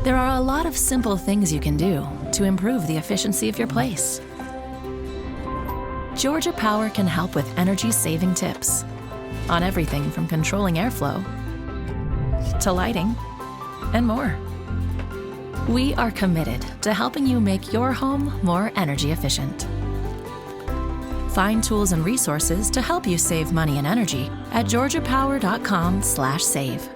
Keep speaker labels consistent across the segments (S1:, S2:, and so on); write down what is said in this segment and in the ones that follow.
S1: There are a lot of simple things you can do to improve the efficiency of your place. Georgia Power can help with energy-saving tips on everything from controlling airflow to lighting and more. We are committed to helping you make your home more energy efficient. Find tools and resources to help you save money and energy at georgiapower.com/save.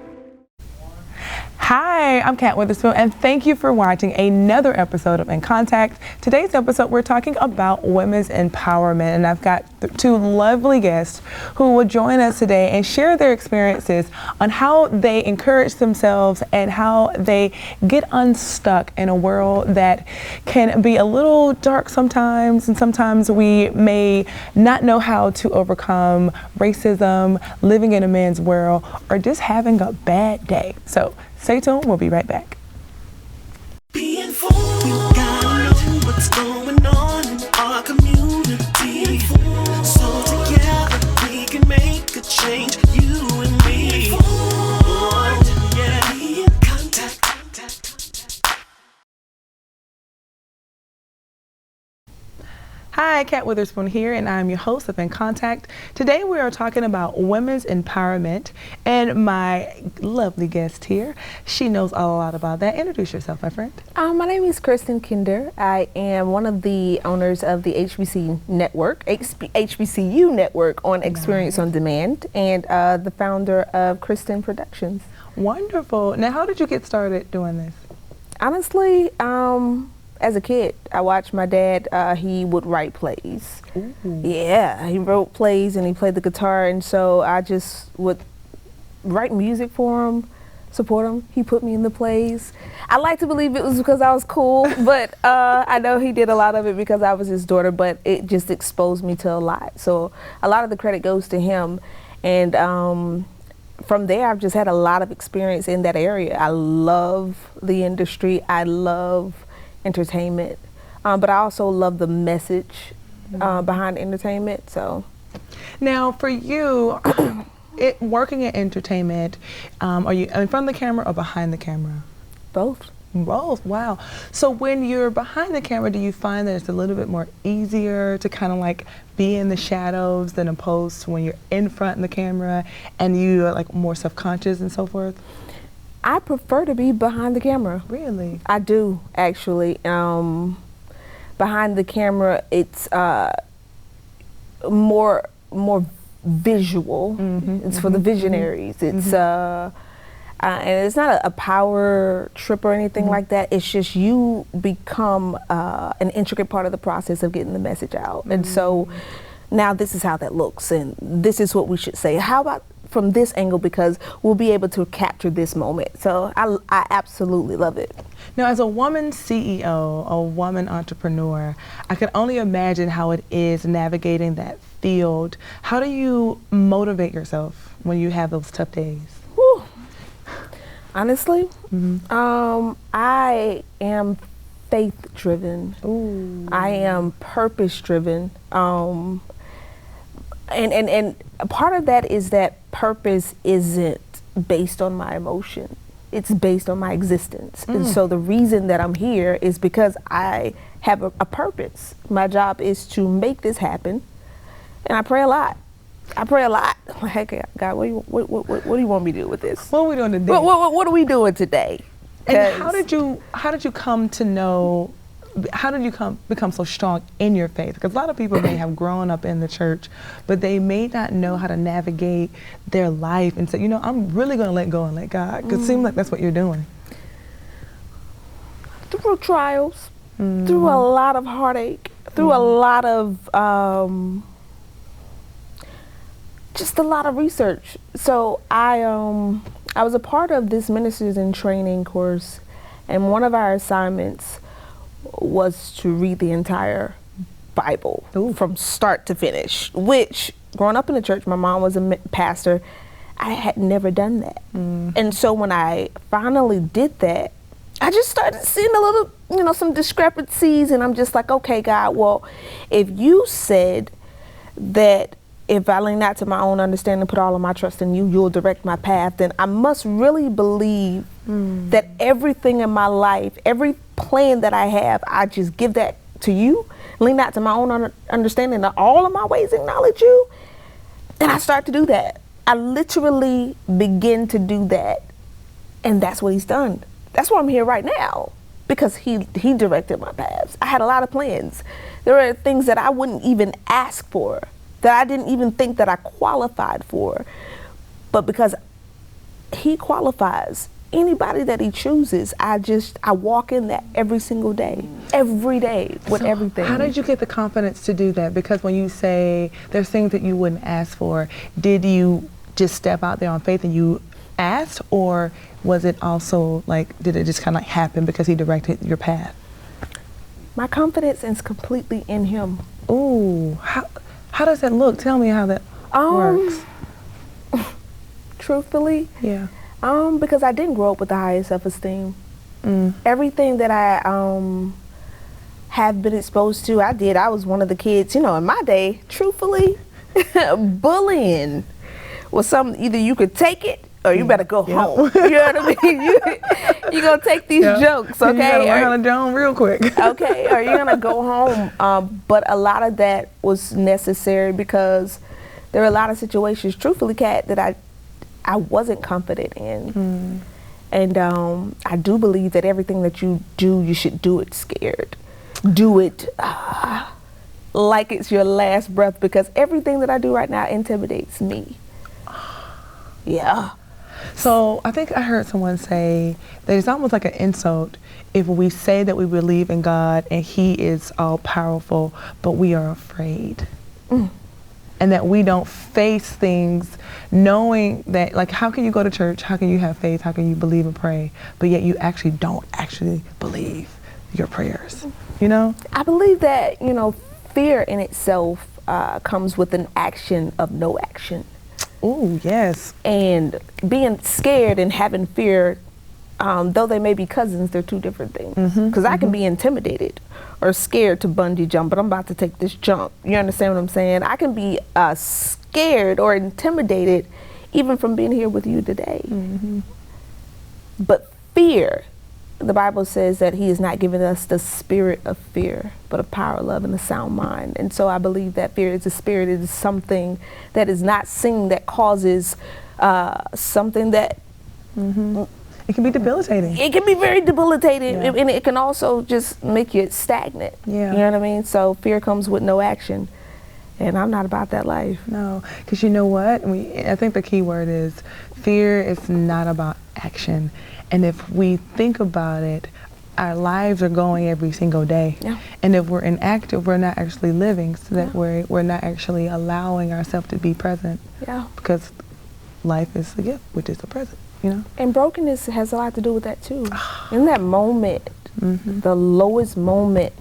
S2: Hi, I'm Kat Witherspoon, and thank you for watching another episode of In Contact. Today's episode, we're talking about women's empowerment, and I've got two lovely guests who will join us today and share their experiences on how they encourage themselves and how they get unstuck in a world that can be a little dark sometimes, and sometimes we may not know how to overcome racism, living in a man's world, or just having a bad day. So stay tuned, we'll be right back.
S3: Be informed, you gotta know what's going on in our community. So together we can make a change, you and me. Informed, yeah, be in contact.
S2: Hi, Kat Witherspoon here, and I'm your host of In Contact. Today we are talking about women's empowerment, and my lovely guest here, she knows a lot about that. Introduce yourself, my friend.
S4: My name is Kristen. I am one of the owners of the HBCU Network on Experience on Demand, and the founder of Kristen Productions.
S2: Wonderful. Now, how did you get started doing this?
S4: Honestly, as a kid, I watched my dad, he would write plays.
S2: Ooh.
S4: Yeah, he wrote plays and he played the guitar, and so I just would write music for him, support him. He put me in the plays. I like to believe it was because I was cool, but I know he did a lot of it because I was his daughter, but it just exposed me to a lot. So a lot of the credit goes to him, and from there, I've just had a lot of experience in that area. I love the industry. I love entertainment, but I also love the message behind entertainment. So,
S2: now for you, working in entertainment, are you in front of the camera or behind the camera?
S4: Both.
S2: Both. Wow. So when you're behind the camera, do you find that it's a little bit more easier to kind of like be in the shadows than opposed to when you're in front of the camera and you are like more self-conscious and so forth?
S4: I prefer to be behind the camera.
S2: Really?
S4: I do, actually. Behind the camera, it's more visual. It's for the visionaries. It's and it's not a power trip or anything like that. It's just you become an intricate part of the process of getting the message out. And so now this is how that looks, and this is what we should say. How about from this angle, because we'll be able to capture this moment. So I absolutely love it.
S2: Now, as a woman CEO, a woman entrepreneur, I can only imagine how it is navigating that field. How do you motivate yourself when you have those tough days?
S4: Whew. Honestly, I am faith-driven.
S2: Ooh.
S4: I am purpose-driven. And a part of that is that purpose isn't based on my emotion. It's based on my existence. And so the reason that I'm here is because I have a purpose. My job is to make this happen, and I pray a lot. Like, God, what do you want me to do with this?
S2: What are we doing today?
S4: What are we doing today?
S2: And how did you come to know? How did you become so strong in your faith? Because a lot of people may have grown up in the church, but they may not know how to navigate their life and say, you know, I'm really going to let go and let God. Because it seems like that's what you're doing.
S4: Through trials, through a lot of heartache, through a lot of, just a lot of research. So I was a part of this Ministers in Training course, and one of our assignments was to read the entire Bible from start to finish, which growing up in the church, my mom was a pastor, I had never done that. And so when I finally did that, I just started seeing a little, some discrepancies, and I'm just like, okay, God, well, if you said that if I lean not to my own understanding, put all of my trust in you, you'll direct my path, then I must really believe that everything in my life, every plan that I have, I just give that to you, lean not to my own understanding, that all of my ways acknowledge you, and I start to do that. I literally begin to do that, and that's what he's done. That's why I'm here right now, because he directed my paths. I had a lot of plans. There were things that I wouldn't even ask for, that I didn't even think that I qualified for. But because he qualifies anybody that he chooses, I walk in that every single day with everything.
S2: How did you get the confidence to do that? Because when you say there's things that you wouldn't ask for, did you just step out there on faith and you asked, or was it also like, did it just kind of like happen because he directed your path?
S4: My confidence is completely in him.
S2: Ooh, how does that look? Tell me how that works.
S4: Truthfully,
S2: yeah.
S4: Because I didn't grow up with the highest self-esteem. Everything that I have been exposed to, I did. I was one of the kids, in my day, truthfully, bullying was something, either you could take it or you better go home. You know what I mean? You're going to take these jokes, okay?
S2: You gotta learn how to jump real quick.
S4: Okay, or you're going to go home. But a lot of that was necessary because there were a lot of situations, truthfully, Kat, that I wasn't confident in. And I do believe that everything that you do, you should do it scared. Do it like it's your last breath, because everything that I do right now intimidates me. Yeah.
S2: So I think I heard someone say that it's almost like an insult if we say that we believe in God and he is all powerful, but we are afraid. And that we don't face things knowing that, like, how can you go to church? How can you have faith? How can you believe and pray? But yet you actually don't believe your prayers, I
S4: believe that, fear in itself comes with an action of no action.
S2: Oh, yes.
S4: And being scared and having fear, though they may be cousins, they're two different things. Because I can be intimidated or scared to bungee jump, but I'm about to take this jump. You understand what I'm saying? I can be scared or intimidated even from being here with you today. But fear, the Bible says that he has not given us the spirit of fear, but of power, love, and a sound mind. And so I believe that fear is a spirit. It is something that is not seen, that causes something that...
S2: It can be debilitating.
S4: It can be very debilitating, and it can also just make you stagnant.
S2: Yeah.
S4: You know what I mean? So fear comes with no action, and I'm not about that life.
S2: No, because you know what? I think the key word is fear is not about action. And if we think about it, our lives are going every single day.
S4: Yeah.
S2: And if we're inactive, we're not actually living, so that we're not actually allowing ourselves to be present.
S4: Yeah.
S2: Because life is a gift, which is the present.
S4: And brokenness has a lot to do with that too. In that moment, the lowest moment,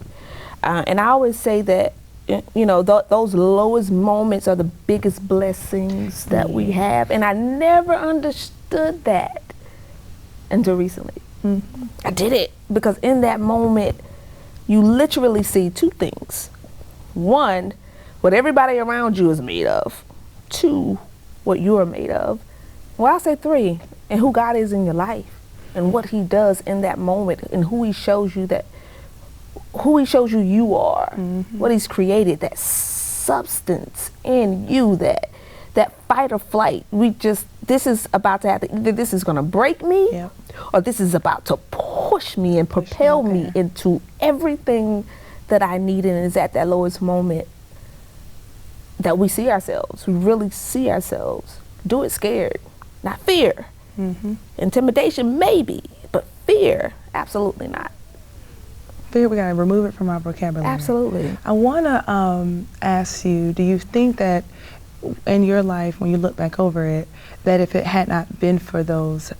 S4: and I always say that, those lowest moments are the biggest blessings that we have. And I never understood that until recently. I did it because in that moment, you literally see two things. One, what everybody around you is made of. Two, what you are made of. Well, I'll say three, and who God is in your life and what he does in that moment and who he shows you you are, what he's created, that substance in you, that fight or flight. This is about to happen. Either this is going to break me or this is about to push me and propel me into everything that I need, and is at that lowest moment that we see ourselves. We really see ourselves. Do it scared. Not fear. Intimidation, maybe, but fear, absolutely not.
S2: Fear, we gotta remove it from our vocabulary.
S4: Absolutely.
S2: I wanna ask you, do you think that in your life, when you look back over it, that if it had not been for those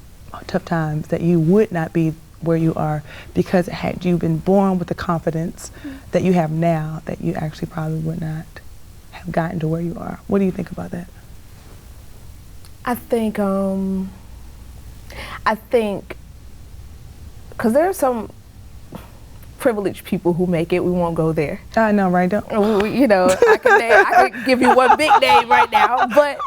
S2: tough times, that you would not be where you are, because had you been born with the confidence that you have now, that you actually probably would not have gotten to where you are? What do you think about that?
S4: I think, because there are some privileged people who make it. We won't go there.
S2: I know, right?
S4: You know, I could give you one big name right now, but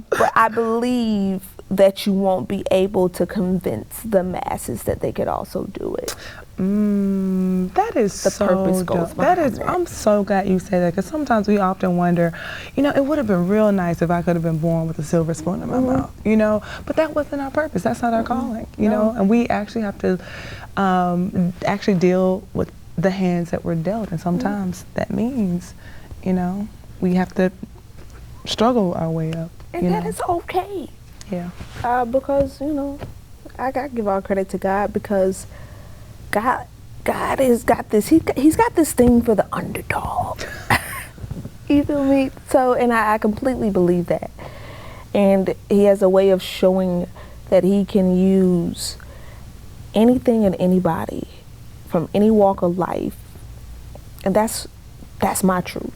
S4: but I believe that you won't be able to convince the masses that they could also do it.
S2: That is
S4: The
S2: so
S4: purpose goes
S2: dope.
S4: behind that.
S2: I'm so glad you said that, because sometimes we often wonder, you know, it would have been real nice if I could have been born with a silver spoon in my mouth, you know, but that wasn't our purpose. That's not our calling, you know, and we actually have to actually deal with the hands that we're dealt, and sometimes that means, you know, we have to struggle our way up.
S4: And that is okay.
S2: Yeah.
S4: Because, you know, I got to give all credit to God, because God has got this, he's got this thing for the underdog. You feel me? So, and I completely believe that. And he has a way of showing that he can use anything and anybody from any walk of life. And that's my truth.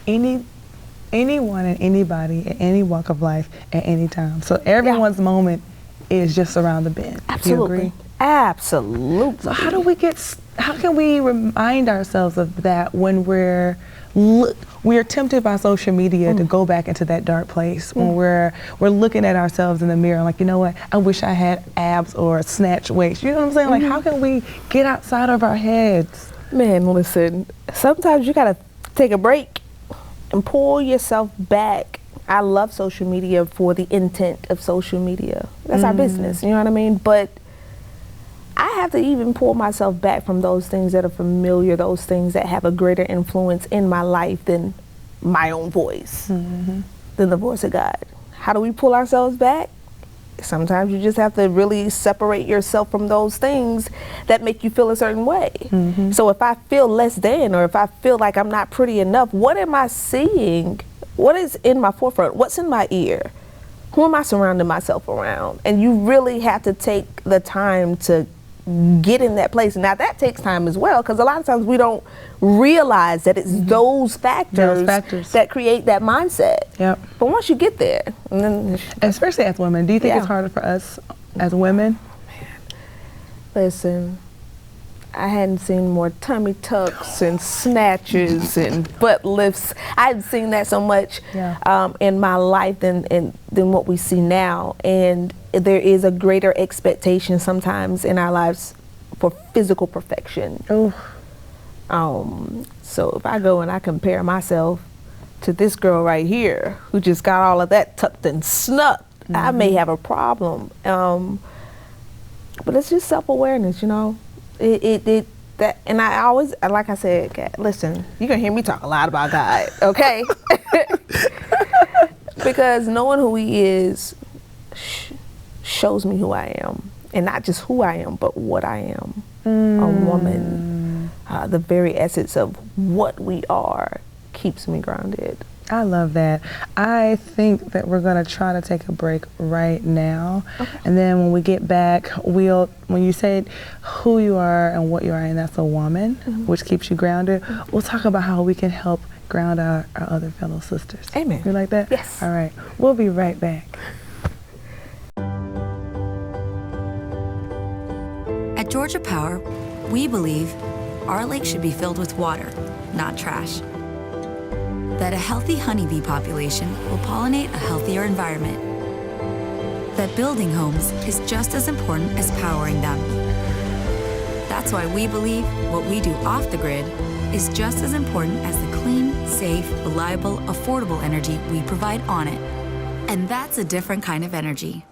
S2: Anyone and anybody at any walk of life at any time. So everyone's moment is just around the bend.
S4: Absolutely.
S2: Do you agree?
S4: Absolutely.
S2: So how can we remind ourselves of that when we're tempted by social media to go back into that dark place, when we're looking at ourselves in the mirror like, you know what, I wish I had abs or a snatch waist. You know what I'm saying? Like, how can we get outside of our heads?
S4: Man, listen, sometimes you gotta take a break and pull yourself back. I love social media for the intent of social media. That's our business, you know what I mean? But I have to even pull myself back from those things that are familiar, those things that have a greater influence in my life than my own voice, than the voice of God. How do we pull ourselves back? Sometimes you just have to really separate yourself from those things that make you feel a certain way. So if I feel less than, or if I feel like I'm not pretty enough, what am I seeing? What is in my forefront? What's in my ear? Who am I surrounding myself around? And you really have to take the time to get in that place. Now that takes time as well, because a lot of times we don't realize that it's those factors that create that mindset.
S2: Yep.
S4: But once you get there, and then
S2: especially as women, do you think it's harder for us as women?
S4: Listen, I hadn't seen more tummy tucks and snatches and butt lifts. I hadn't seen that so much in my life than what we see now. And there is a greater expectation sometimes in our lives for physical perfection. So if I go and I compare myself to this girl right here who just got all of that tucked and snuck, I may have a problem. But it's just self-awareness, you know. And I always, like I said, listen, you're gonna hear me talk a lot about God, okay? Because knowing who He is shows me who I am, and not just who I am, but what I am. A woman, the very essence of what we are keeps me grounded.
S2: I love that. I think that we're going to try to take a break right now. And then when we get back, when you said who you are and what you are, and that's a woman, which keeps you grounded, we'll talk about how we can help ground our other fellow sisters.
S4: Amen.
S2: You like that?
S4: Yes.
S2: All right. We'll be right back.
S5: At Georgia Power, we believe our lake should be filled with water, not trash. That a healthy honeybee population will pollinate a healthier environment. That building homes is just as important as powering them. That's why we believe what we do off the grid is just as important as the clean, safe, reliable, affordable energy we provide on it. And that's a different kind of energy.